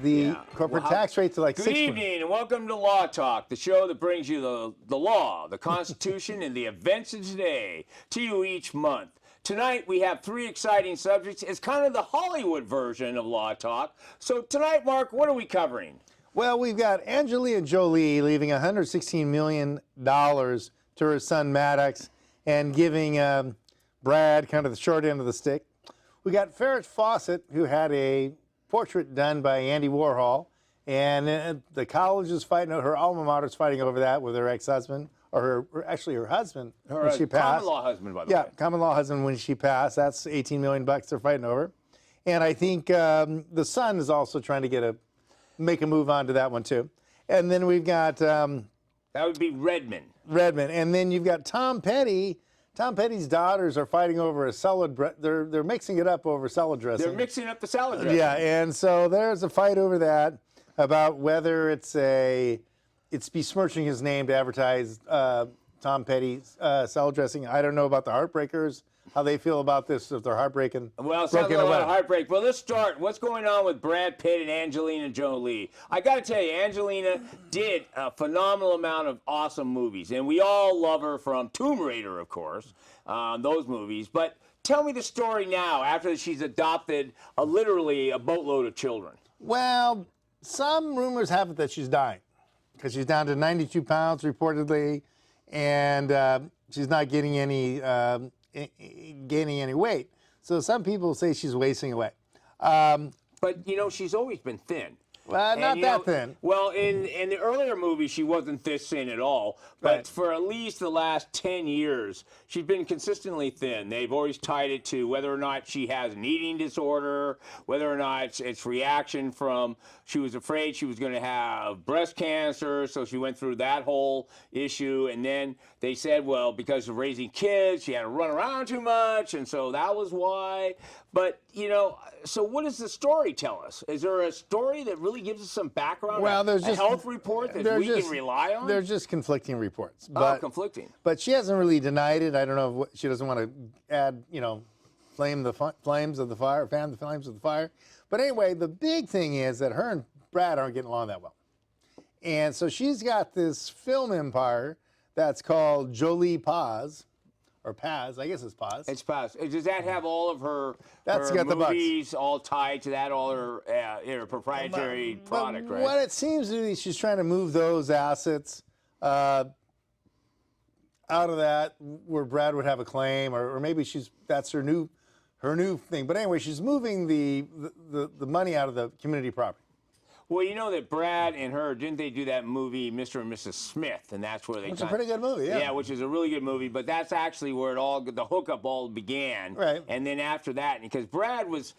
the corporate tax rate to like 6%. Good evening and welcome to Law Talk, the show that brings you the law, the Constitution, and the events of today to you each month. Tonight we have 3 exciting subjects. It's kind of the Hollywood version of Law Talk. So tonight, Mark, what are we covering? Well, we've got Angelina Jolie leaving $116 million to her son Maddox and giving Brad kind of the short end of the stick. We got Farrah Fawcett, who had a portrait done by Andy Warhol, and the college is fighting, her alma mater is fighting over that with her ex-husband, or actually her husband when she passed. Common law husband, by the way. Yeah, common law husband when she passed. That's $18 million they're fighting over. And I think the son is also trying to make a move on to that one too. And then we've got that would be Redmond. And then you've got Tom Petty. Tom Petty's daughters are fighting over a salad. They're mixing it up over salad dressing. They're mixing up the salad dressing. Yeah, and so there's a fight over that about whether it's besmirching his name to advertise Tom Petty's salad dressing. I don't know about the Heartbreakers, how they feel about this, if they're heartbreaking. Well, it sounds like a lot of heartbreak. Well, let's start. What's going on with Brad Pitt and Angelina Jolie? I got to tell you, Angelina did a phenomenal amount of awesome movies, and we all love her from Tomb Raider, of course, those movies. But tell me the story now, after she's adopted literally a boatload of children. Well, some rumors have it that she's dying, because she's down to 92 pounds reportedly, and she's not getting gaining any weight. So some people say she's wasting away. But, you know, she's always been thin. Well, not that thin. Well, in the earlier movies, she wasn't this thin at all. But right. For at least the last 10 years, she's been consistently thin. They've always tied it to whether or not she has an eating disorder, whether or not it's reaction from she was afraid she was going to have breast cancer, so she went through that whole issue. And then they said, well, because of raising kids, she had to run around too much, and so that was why. But, you know, so what does the story tell us? Is there a story that really gives us some background? Well, there's a health report that we can rely on? There's just conflicting reports. Conflicting. But she hasn't really denied it. I don't know if she doesn't want to add, fan the flames of the fire. But anyway, the big thing is that her and Brad aren't getting along that well. And so she's got this film empire that's called Jolie Paz. Or Paz, I guess it's Paz. It's Paz. Does that have all of her movies all tied to that, all her proprietary product, right? What it seems to be, she's trying to move those assets out of that, where Brad would have a claim, or maybe that's her new thing. But anyway, she's moving the money out of the community property. Well, you know that Brad and her, didn't they do that movie, Mr. and Mrs. Smith? And that's where they... It's a pretty good movie, yeah. Yeah, which is a really good movie, but that's actually where the hookup all began. Right. And then after that, because Brad was...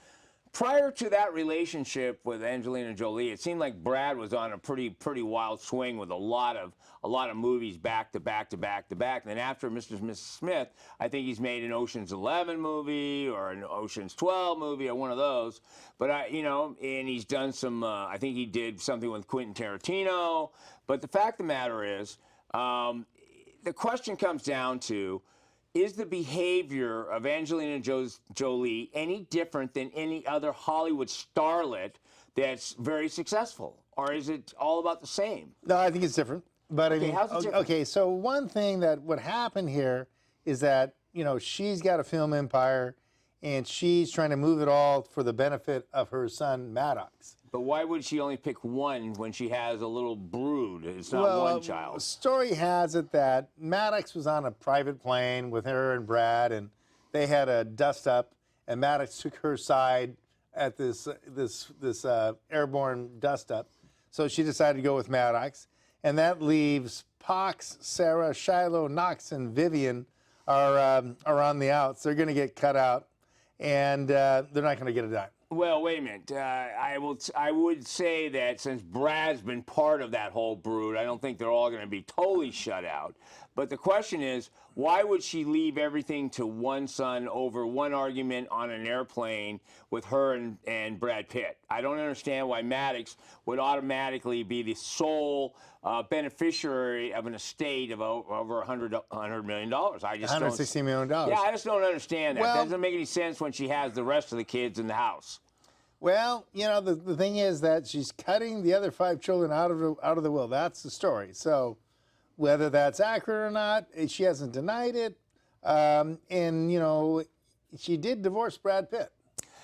Prior to that relationship with Angelina Jolie, it seemed like Brad was on a pretty wild swing with a lot of movies back to back to back to back. And then after Mr. and Mrs. Smith, I think he's made an Ocean's 11 movie or an Ocean's 12 movie or one of those. But and he's done some. I think he did something with Quentin Tarantino. But the fact of the matter is, the question comes down to, is the behavior of Angelina Jolie any different than any other Hollywood starlet that's very successful? Or is it all about the same? No, I think it's different. But okay, how's it different? Okay, so one thing that would happen here is that, she's got a film empire and she's trying to move it all for the benefit of her son, Maddox. But why would she only pick one when she has a little brood? It's not one child. The story has it that Maddox was on a private plane with her and Brad, and they had a dust-up, and Maddox took her side at this airborne dust-up. So she decided to go with Maddox, and that leaves Pox, Sarah, Shiloh, Knox, and Vivian are on the outs. They're going to get cut out, and they're not going to get a dime. Well, wait a minute. I would say that since Brad's been part of that whole brood, I don't think they're all going to be totally shut out. But the question is, why would she leave everything to one son over one argument on an airplane with her and Brad Pitt? I don't understand why Maddox would automatically be the sole beneficiary of an estate of over $100 million. I just $160 million. Yeah, I just don't understand that. Well, that doesn't make any sense when she has the rest of the kids in the house. Well, the thing is that she's cutting the other 5 children out of the will. That's the story. So whether that's accurate or not, she hasn't denied it. And she did divorce Brad Pitt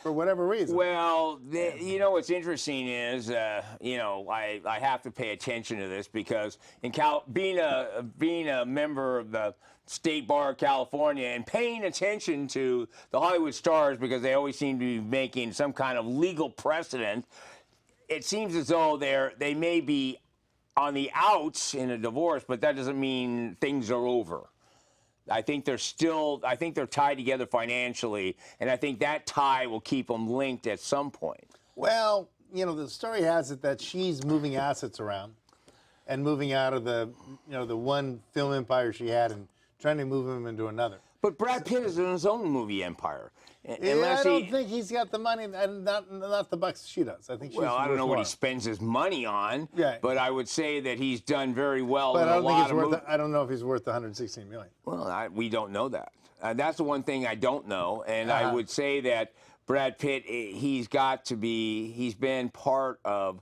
for whatever reason. Well, what's interesting is, I have to pay attention to this because being a member of the State Bar of California and paying attention to the Hollywood stars because they always seem to be making some kind of legal precedent, it seems as though they may be on the outs in a divorce, but that doesn't mean things are over. I think they're tied together financially, and I think that tie will keep them linked at some point. Well, the story has it that she's moving assets around and moving out of the one film empire she had and trying to move them into another. But Brad Pitt is in his own movie empire. I don't think he's got the money, and not the bucks she does. I think she's I don't know what more. he spends his money on, Right. but I would say that he's done very well. But in I don't think a it's lot of worth. I don't know if he's worth the $116 million. Well, we don't know that. That's the one thing I don't know, and I would say that Brad Pitt, he's been part of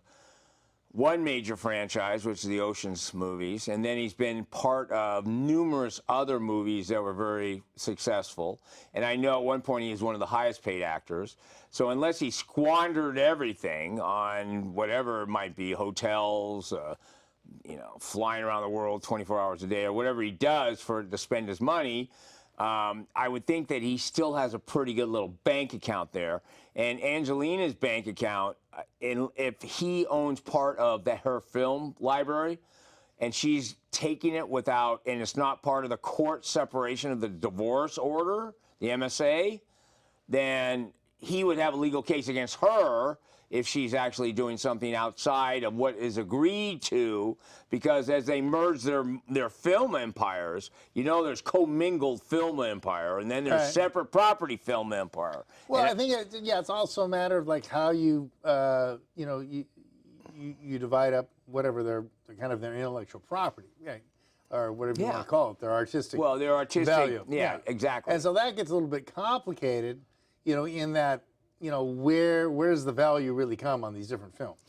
one major franchise, which is the Ocean's movies, and then he's been part of numerous other movies that were very successful. And I know at one point he was one of the highest paid actors. So unless he squandered everything on whatever it might be, hotels, flying around the world 24 hours a day, or whatever he does to spend his money, I would think that he still has a pretty good little bank account there. And Angelina's bank account, if he owns part of her film library, and she's taking it without, and it's not part of the court separation of the divorce order, the MSA, then he would have a legal case against her if she's actually doing something outside of what is agreed to, because as they merge their film empires, there's commingled film empire, and then there's separate property film empire. Well, I think it's also a matter of like how you you divide up whatever their intellectual property, or whatever you want to call it, their artistic. Well, their artistic value. Yeah, exactly. And so that gets a little bit complicated, in that. Where's the value really come on these different films?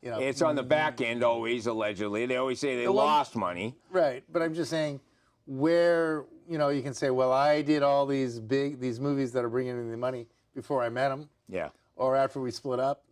It's on the back end always, allegedly. They always say they lost money. Right, but I'm just saying where, you can say, well, I did all these movies that are bringing in the money before I met them. Yeah. Or after we split up,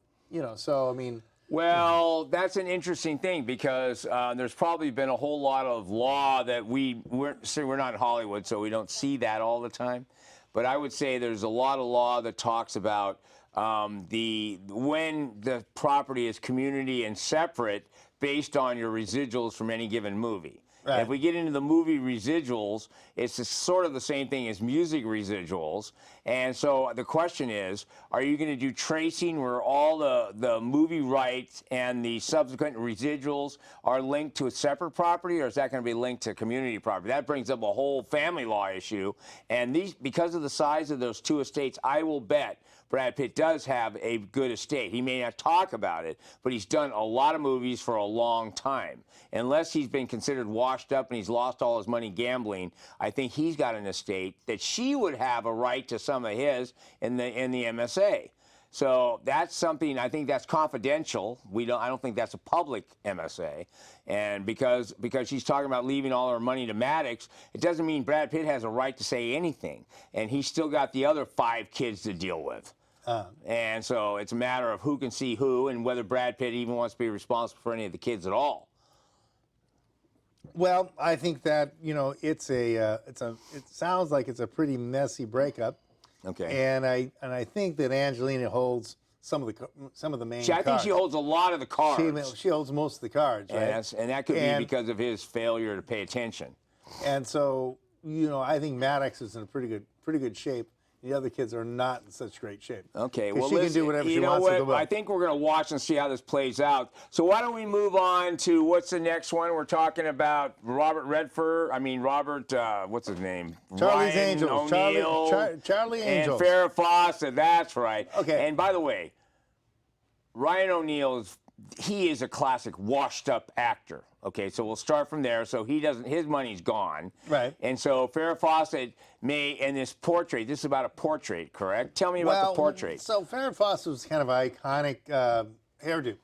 so I mean. Well, that's an interesting thing because there's probably been a whole lot of law that we're not in Hollywood, so we don't see that all the time. But I would say there's a lot of law that talks about when the property is community and separate based on your residuals from any given movie. Right. If we get into the movie residuals, it's sort of the same thing as music residuals. And so the question is, are you going to do tracing where all the movie rights and the subsequent residuals are linked to a separate property, or is that going to be linked to community property? That brings up a whole family law issue. And because of the size of those two estates, I will bet Brad Pitt does have a good estate. He may not talk about it, but he's done a lot of movies for a long time. Unless he's been considered washed up and he's lost all his money gambling, I think he's got an estate that she would have a right to some of his in the MSA. So that's something, I think that's confidential. I don't think that's a public MSA. And because she's talking about leaving all her money to Maddox, it doesn't mean Brad Pitt has a right to say anything. And he's still got the other 5 kids to deal with. And so it's a matter of who can see who and whether Brad Pitt even wants to be responsible for any of the kids at all. Well, I think that it sounds like it's a pretty messy breakup. Okay. And I think that Angelina holds some of the main. I think she holds a lot of the cards. She holds most of the cards, right? And that could be because of his failure to pay attention. And so I think Maddox is in a pretty good shape. The other kids are not in such great shape. Okay, well, she can do whatever she wants with the will. I think we're going to watch and see how this plays out. So why don't we move on to what's the next one? We're talking about Robert, what's his name? Charlie's Ryan Angels. O'Neal Charlie Angels. And Farrah Fawcett, that's right. Okay. And by the way, Ryan O'Neal is he is a classic washed-up actor. Okay, so we'll start from there. So he doesn't, his money's gone. Right. And so Farrah Fawcett in this portrait, this is about a portrait, correct? Tell me about the portrait. So Farrah Fawcett was kind of an iconic hairdo,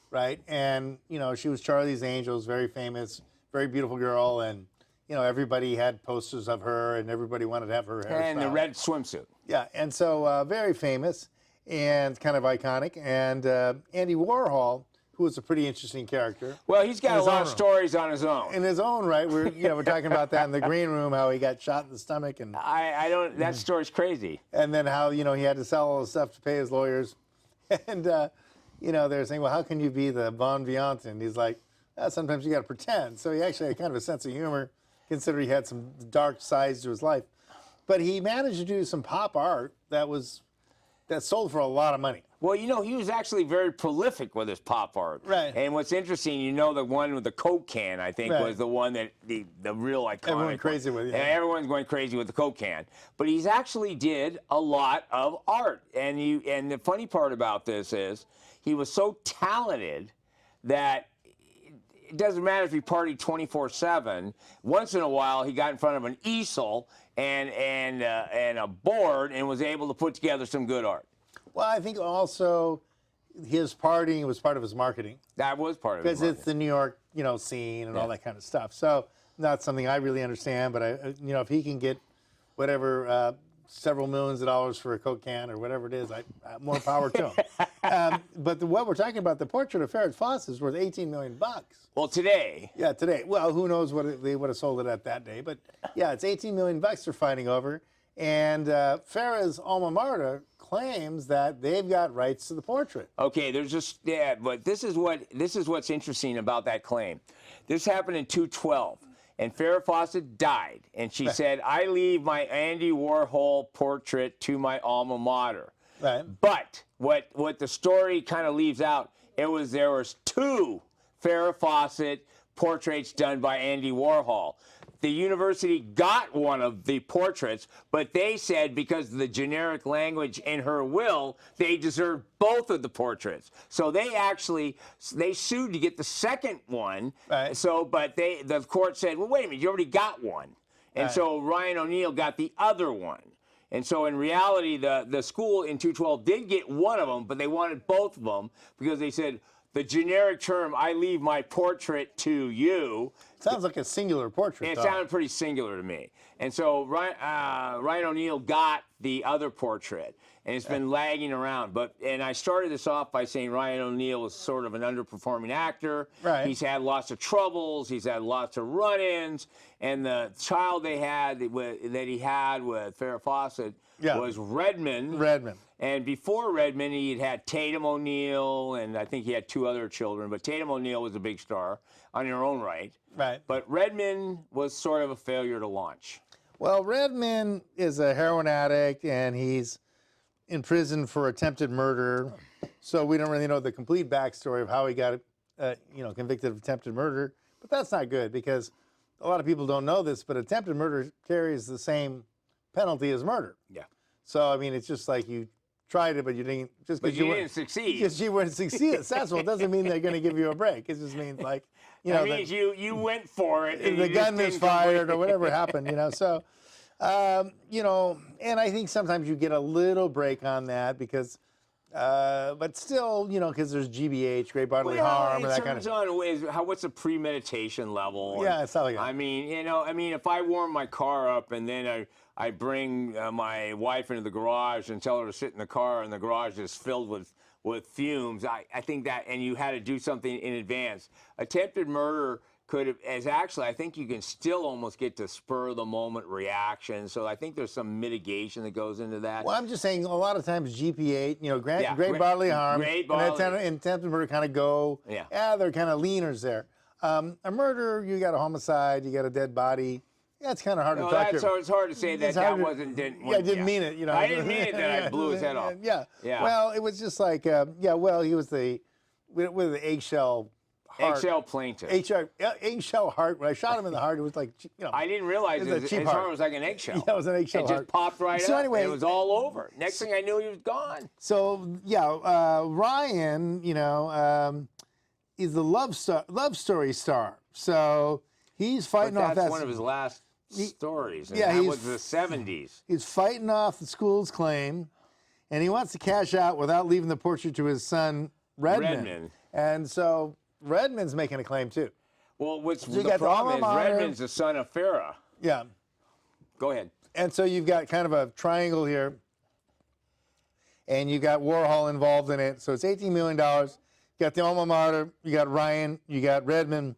right? And, you know, she was Charlie's Angels, very famous, very beautiful girl. And, you know, everybody had posters of her and everybody wanted to have her hair. And the red swimsuit. Yeah, and so very famous and kind of iconic. And Andy Warhol, who was a pretty interesting character. Well, he's got a lot of stories on his own. In his own right. We're talking about that in the green room, how he got shot in the stomach. And I don't, that story's crazy. And then how, you know, he had to sell all the stuff to pay his lawyers. And, you know, they're saying, well, how can you be the bon vivant? And he's like, sometimes you got to pretend. So he actually had kind of a sense of humor, considering he had some dark sides to his life. But he managed to do some pop art that sold for a lot of money. Well, you know, he was actually very prolific with his pop art. Right. And what's interesting, you know, the one with the Coke can, I think, was the one that the real iconic. Everyone went crazy with it. Yeah. And everyone's going crazy with the Coke can. But he's actually did a lot of art. And the funny part about this is he was so talented that it doesn't matter if he partied 24/7. Once in a while, he got in front of an easel and a board and was able to put together some good art. Well, I think also his partying was part of his marketing. That was part of it. Because it's the New York, you know, scene and all that kind of stuff. So not something I really understand, but you know, if he can get whatever several millions of dollars for a Coke can or whatever it is, more power to him. But what we're talking about, the portrait of Farrah Fawcett is worth $18 million. Well, today. Yeah, today. Well, who knows what they would have sold it at that day. But yeah, it's $18 million they're fighting over. And Farrah's alma mater claims that they've got rights to the portrait. Okay, there's just, yeah, but this is what's interesting about that claim. This happened in 2012, and Farrah Fawcett died, and she said, I leave my Andy Warhol portrait to my alma mater. Right. But what the story kind of leaves out, there was two Farrah Fawcett portraits done by Andy Warhol. The university got one of the portraits, but they said because of the generic language in her will, they deserved both of the portraits. So they sued to get the second one. Right. So, but the court said, well, wait a minute, you already got one. And so Ryan O'Neal got the other one. And so in reality, the school in 212 did get one of them, but they wanted both of them because they said, the generic term, I leave my portrait to you. Sounds like a singular portrait. It sounded pretty singular to me. And so Ryan O'Neal got the other portrait, and it's been lagging around. And I started this off by saying Ryan O'Neal was sort of an underperforming actor. Right. He's had lots of troubles. He's had lots of run-ins. And the child that he had with Farrah Fawcett was Redmond. Redmond. And before Redmond, he had Tatum O'Neal, and I think he had two other children. But Tatum O'Neal was a big star on her own right. Right. But Redmond was sort of a failure to launch. Well, Redmond is a heroin addict, and he's in prison for attempted murder. So we don't really know the complete backstory of how he got, convicted of attempted murder. But that's not good because a lot of people don't know this, but attempted murder carries the same penalty as murder. Yeah. So, I mean, it's just like you tried it, but you didn't. Just because you didn't succeed. Because you wouldn't succeed. Well, it doesn't mean they're going to give you a break. It just means like, you know. It means you went for it. And the gun misfired or whatever happened, you know. So, and I think sometimes you get a little break on that because, but still, you know, because there's GBH, great bodily harm, and that kind of stuff. What's the premeditation level? Yeah, it's not like that. I mean, if I warm my car up and then I bring my wife into the garage and tell her to sit in the car and the garage is filled with fumes, I think that, and you had to do something in advance. Attempted murder I think you can still almost get to spur of the moment reaction. So I think there's some mitigation that goes into that. Well, I'm just saying a lot of times GPA, great bodily harm, and attempted murder kind of go, they're kind of leaners there. A murder, you got a homicide, you got a dead body. Yeah, it's kind of hard to talk So it's hard to say that I didn't mean it, I didn't mean it that I blew his head off. Yeah. Well, it was just like, he was with the eggshell heart. Eggshell plaintiff. Eggshell heart. When I shot him in the heart, it was like, I didn't realize his heart was like an eggshell. Yeah, it was an eggshell heart. It just popped right up. Anyway, and it was all over. Next thing I knew, he was gone. So yeah, Ryan, is the love story star. So he's fighting off that's one of his last stories. And that was the 70s. He's fighting off the school's claim, and he wants to cash out without leaving the portrait to his son Redmond. And so Redmond's making a claim too. Well, the problem is Redmond's the son of Farrah. Yeah. Go ahead. And so you've got kind of a triangle here, and you got Warhol involved in it. So it's $18 million. You got the alma mater. You got Ryan. You got Redmond.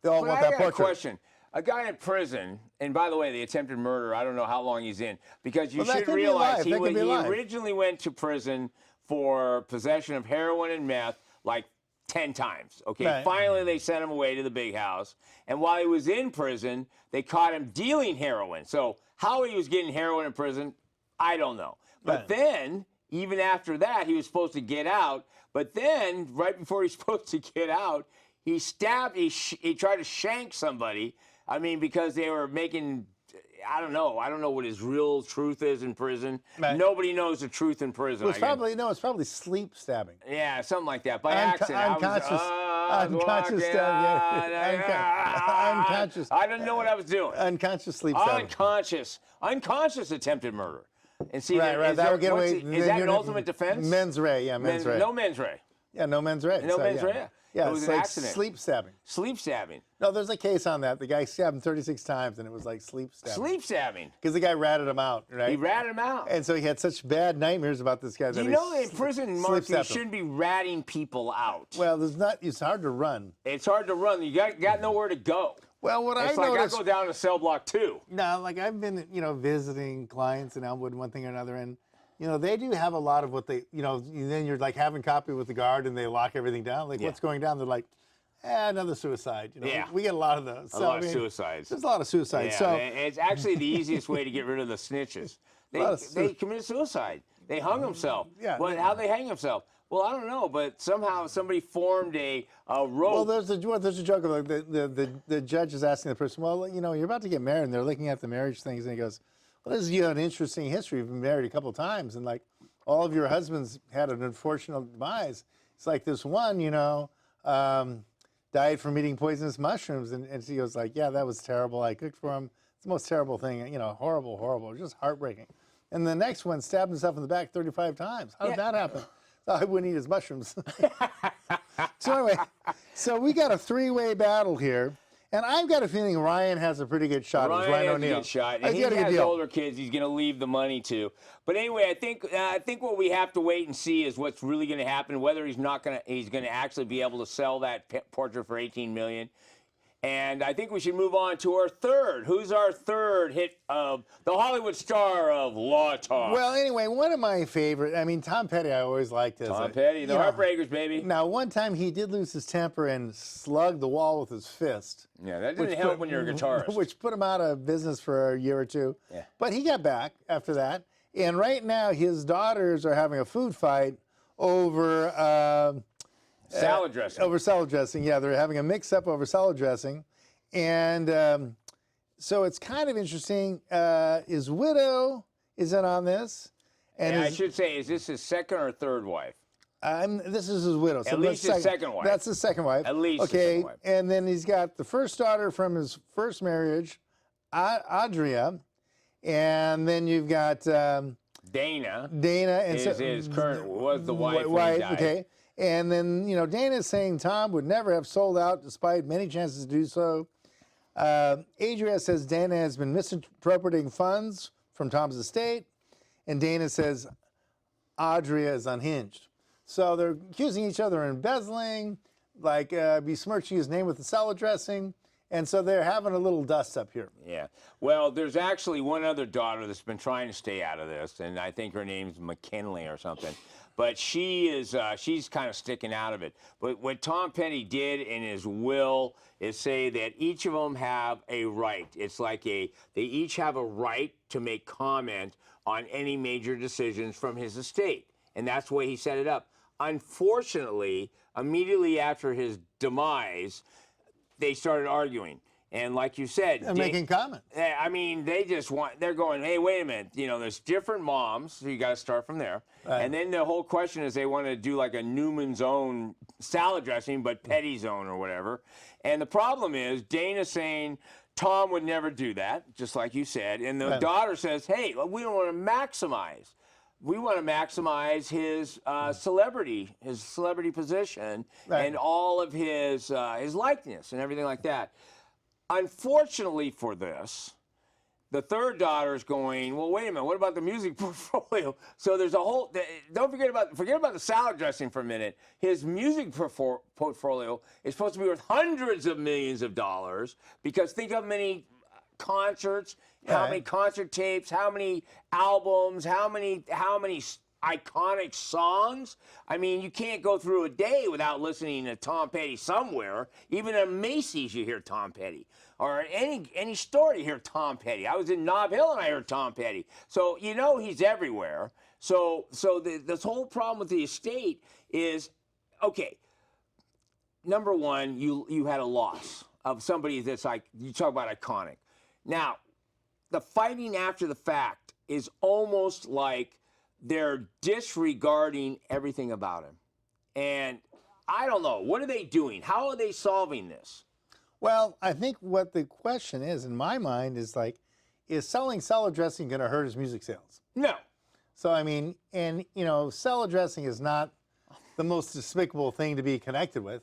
They all want that portrait. I got a question. A guy in prison, and by the way, the attempted murder, I don't know how long he's in, because you should realize he originally went to prison for possession of heroin and meth like 10 times. Okay, right. Finally they sent him away to the big house, and while he was in prison, they caught him dealing heroin. So how he was getting heroin in prison, I don't know. But then, even after that, he was supposed to get out, but then, right before he's supposed to get out, he tried to shank somebody, because they were making... I don't know what his real truth is in prison. Right. Nobody knows the truth in prison. It's probably sleep stabbing. Yeah, something like that. By accident. Unconscious stabbing. Unconscious. I didn't know what I was doing. Unconscious sleep stabbing. Unconscious attempted murder. And see, is that an ultimate defense? Mens rea, yeah, mens rea. No mens rea. Yeah, no mens rea. No mens rea. Yeah, it was it's an like accident. Sleep stabbing. Sleep stabbing. No, there's a case on that. The guy stabbed him 36 times, and it was like sleep stabbing. Sleep stabbing. Because the guy ratted him out, right? He ratted him out. And so he had such bad nightmares about this guy. You know, in prison, Mark, you shouldn't be ratting people out. Well, it's hard to run. It's hard to run. You got nowhere to go. Well, I go down to cell block 2. No, like I've been, visiting clients in Elmwood, one thing or another, and they do have a lot of what they, then you're like having coffee with the guard and they lock everything down. Like, what's going down? They're like, another suicide. We get a lot of those. A lot of suicides. There's a lot of suicides. Yeah, so it's actually the easiest way to get rid of the snitches. They committed suicide. They hung themselves. Yeah. But how'd they hang themselves? Well, I don't know, but somehow somebody formed a rope. Well, there's a joke of like the judge is asking the person, well, you're about to get married, and they're looking at the marriage things, and he goes, well, you have an interesting history. You've been married a couple of times, and like all of your husbands had an unfortunate demise. It's like this one, died from eating poisonous mushrooms, and she goes like, yeah, that was terrible. I cooked for him. It's the most terrible thing, horrible, horrible, just heartbreaking. And the next one stabbed himself in the back 35 times. How did that happen? I wouldn't eat his mushrooms. So anyway, we got a 3-way battle here. And I've got a feeling Ryan has a pretty good shot. Ryan has a good shot. And he has older kids he's going to leave the money to. But anyway, I think what we have to wait and see is what's really going to happen, whether he's going to actually be able to sell that portrait for $18 million. And I think we should move on to our third. Who's our third hit of the Hollywood star of Law Talk? Well, anyway, one of my favorite, Tom Petty I always liked. Tom Petty, the Heartbreakers, baby. Now, one time he did lose his temper and slugged the wall with his fist. Yeah, that didn't help when you're a guitarist. Which put him out of business for a year or two. Yeah. But he got back after that. And right now, his daughters are having a food fight over... salad dressing. Over salad dressing, yeah. They're having a mix-up over salad dressing. And so it's kind of interesting. His widow is in on this. And I should say, is this his second or third wife? This is his widow. At least his second wife. That's his second wife. At least his second wife. And then he's got the first daughter from his first marriage, Audria. And then you've got... Dana. And his current, was the wife when he died. Okay. And then, Dana's saying Tom would never have sold out despite many chances to do so. Adria says Dana has been misappropriating funds from Tom's estate. And Dana says Audria is unhinged. So they're accusing each other of embezzling, besmirching his name with the salad dressing. And so they're having a little dust up here. Yeah. Well, there's actually one other daughter that's been trying to stay out of this, and I think her name's McKinley or something. But she's kind of sticking out of it. But what Tom Petty did in his will is say that each of them have a right. It's like they each have a right to make comment on any major decisions from his estate. And that's the way he set it up. Unfortunately, immediately after his demise, they started arguing. And like you said, And making comments. I mean, they're going, hey, wait a minute, there's different moms, so you got to start from there. Right. And then the whole question is they want to do like a Newman's Own salad dressing, but Petty's Own or whatever. And the problem is Dana's saying Tom would never do that, just like you said. And the daughter says, hey, we don't want to maximize. We want to maximize his celebrity position, and all of his likeness and everything like that. Unfortunately for this, the third daughter is going, well, wait a minute, what about the music portfolio? So there's a whole, forget about the salad dressing for a minute. His music portfolio is supposed to be worth hundreds of millions of dollars, because think of many concerts, how many concert tapes, how many albums, how many iconic songs. I mean, you can't go through a day without listening to Tom Petty somewhere. Even at Macy's, you hear Tom Petty. Or any store, you hear Tom Petty. I was in Nob Hill and I heard Tom Petty. So he's everywhere. So this whole problem with the estate is, okay, number one, you had a loss of somebody that's like, you talk about iconic. Now, the fighting after the fact is almost like they're disregarding everything about him. And I don't know. What are they doing? How are they solving this? Well, I think what the question is, in my mind, is like, is selling salad dressing going to hurt his music sales? No. So, I mean, and, salad dressing is not the most despicable thing to be connected with.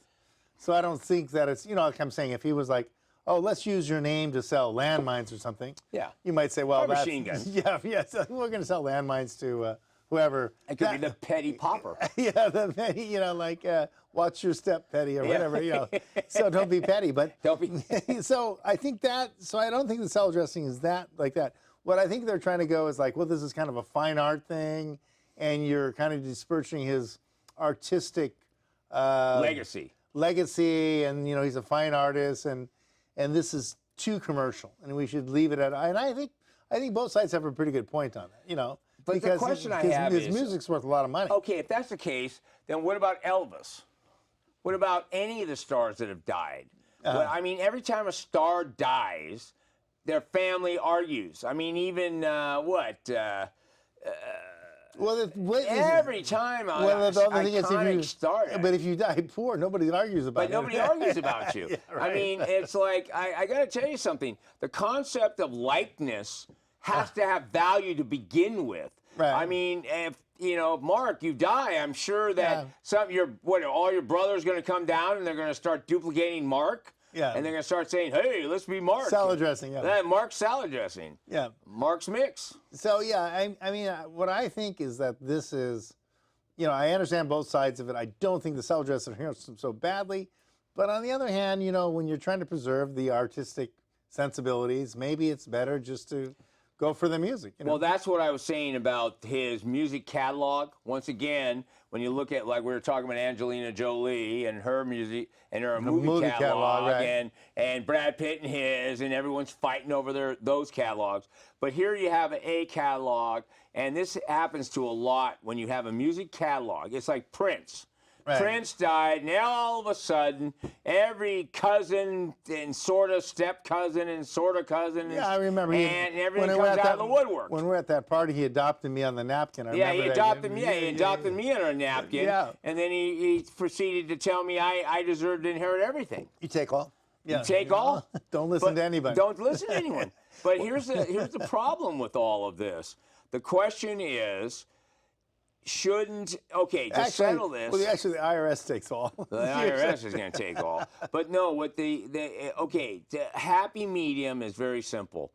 So I don't think that it's, like I'm saying, if he was like, oh, let's use your name to sell landmines or something. Yeah. You might say, well, that's... machine gun. Yeah, so we're going to sell landmines to whoever. It could be the Petty Popper. Yeah, the Petty, watch your step, Petty, or whatever, So don't be petty, but... Don't be... So I think so I don't think the salad dressing is that, like that. What I think they're trying to go is like, well, this is kind of a fine art thing, and you're kind of dispersing his artistic... legacy, and, he's a fine artist, and this is too commercial, and we should leave it at. And I think both sides have a pretty good point on that, But because the question I have his is, music's worth a lot of money. Okay, if that's the case, then what about Elvis? What about any of the stars that have died? Well, I mean, every time a star dies, their family argues. I mean, even every time iconic star. But if you die poor, nobody argues about it. But nobody argues about you. Yeah, right. I mean, it's like, I got to tell you something. The concept of likeness has to have value to begin with. Right. I mean, if, Mark, you die, I'm sure that all your brothers going to come down and they're going to start duplicating Mark. Yeah. And they're going to start saying, hey, let's be Mark. Salad dressing, yeah. Mark's salad dressing. Yeah. Mark's mix. So, yeah, I mean, what I think is that this is, I understand both sides of it. I don't think the salad dressing hurts them so badly. But on the other hand, when you're trying to preserve the artistic sensibilities, maybe it's better just to go for the music. Well, that's what I was saying about his music catalog. Once again, when you look at, like we were talking about Angelina Jolie and her music and her movie catalog, right. and Brad Pitt and his, and everyone's fighting over those catalogs. But here you have a catalog, and this happens to a lot when you have a music catalog. It's like Prince. Right. Prince died, now all of a sudden, every cousin and sort of step cousin and sort of cousin, I remember, and everything comes out of the woodwork. When we were at that party, he adopted me on the napkin. He adopted me on a napkin, and then he proceeded to tell me I deserved to inherit everything. You take all. Yeah. You take all. Don't listen to anybody. Don't listen to anyone. But here's the problem with all of this. The question is, settle this. Well, actually, the IRS takes all. The IRS is going to take all. But no, the happy medium is very simple.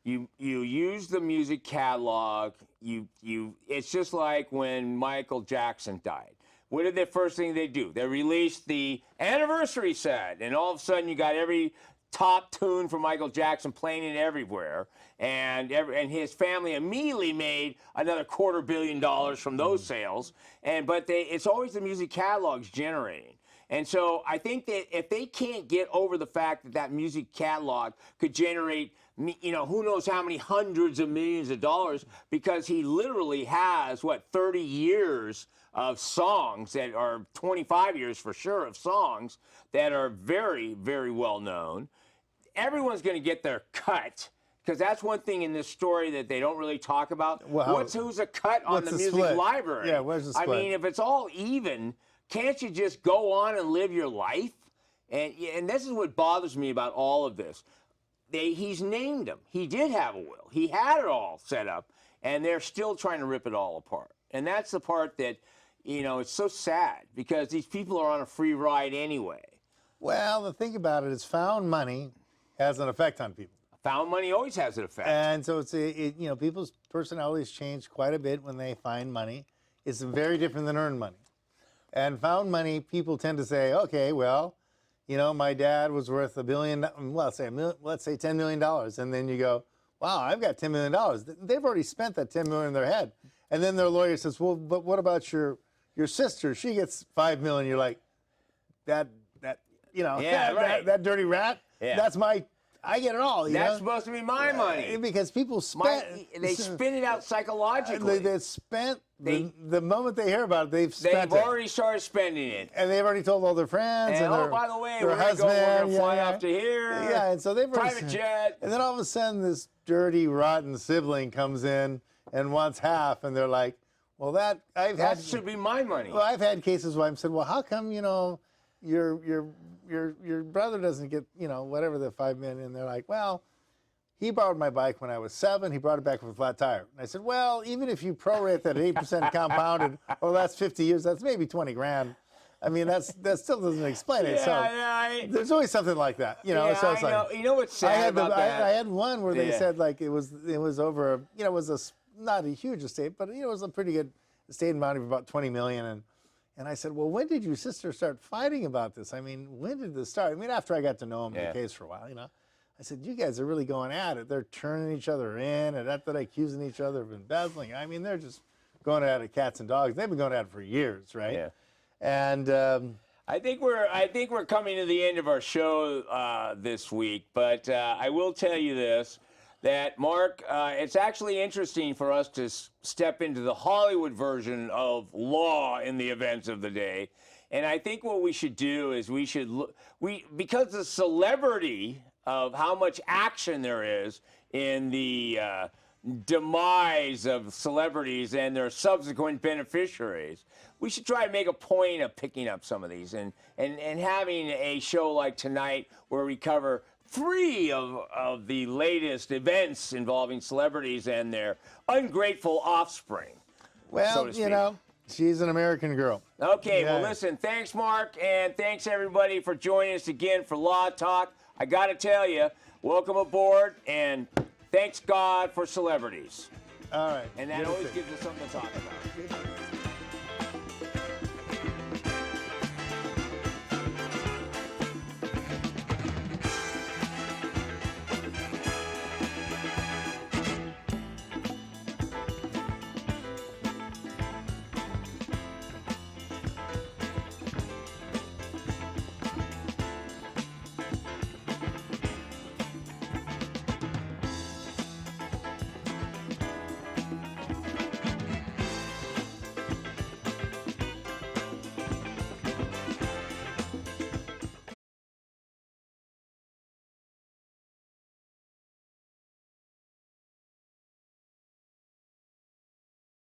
You use the music catalog. It's just like when Michael Jackson died. What did the first thing they do? They released the anniversary set, and all of a sudden you got every top tune from Michael Jackson playing it everywhere, and his family immediately made another $250 million from those sales. But it's always the music catalogs generating. And so I think that if they can't get over the fact that music catalog could generate who knows how many hundreds of millions of dollars, because he literally has, 30 years of songs that are 25 years for sure of songs that are very, very well known. Everyone's going to get their cut, because that's one thing in this story that they don't really talk about. Well, who's a cut on the music split? library? Yeah, where's the split? I mean, if it's all even, can't you just go on and live your life? And this is what bothers me about all of this. He's named them. He did have a will. He had it all set up, and they're still trying to rip it all apart. And that's the part that, it's so sad, because these people are on a free ride anyway. Well, the thing about it is found money has an effect on people. Found money always has an effect. And so people's personalities change quite a bit when they find money. It's very different than earned money. And found money, people tend to say, okay, well, my dad was worth $1 billion, let's say $10 million. And then you go, wow, I've got $10 million. They've already spent that $10 million in their head. And then their lawyer says, well, but what about your sister? She gets $5 million. You're like, that dirty rat, that's I get it all. That's supposed to be my money. Because people they spin it out psychologically. They spent, the moment they hear about it, they've already started spending it. And they've already told all their friends. And by the way, their we're going to fly off to here. Yeah, and so they've private jet. And then all of a sudden, this dirty, rotten sibling comes in and wants half, and they're like, well, that should be my money. Well, I've had cases where I've said, well, how come, your brother doesn't get, whatever the $5 million, and they're like, well, he borrowed my bike when I was 7. He brought it back with a flat tire. And I said, well, even if you prorate that 8% compounded over the last 50 years, that's maybe 20 grand. I mean, that still doesn't explain it. There's always something like that, So it's like, you know what's sad about that? I had one where they said like it was over, it was not a huge estate, but it was a pretty good estate amount of about 20 million. And I said, well, when did your sister start fighting about this? I mean, when did this start? I mean, after I got to know him in the case for a while, I said, you guys are really going at it. They're turning each other in, and they're accusing each other of embezzling. I mean, they're just going at it, cats and dogs. They've been going at it for years, right? Yeah. And I think we're coming to the end of our show this week, but I will tell you this. That, Mark, it's actually interesting for us to step into the Hollywood version of law in the events of the day. And I think what we should do is because the celebrity of how much action there is in the demise of celebrities and their subsequent beneficiaries, we should try to make a point of picking up some of these and having a show like tonight where we cover 3 of the latest events involving celebrities and their ungrateful offspring. Well, so she's an American girl. Okay, well, listen, thanks, Mark, and thanks, everybody, for joining us again for Law Talk. I got to tell you, welcome aboard, and thanks God for celebrities. All right. And that always gives us something to talk about.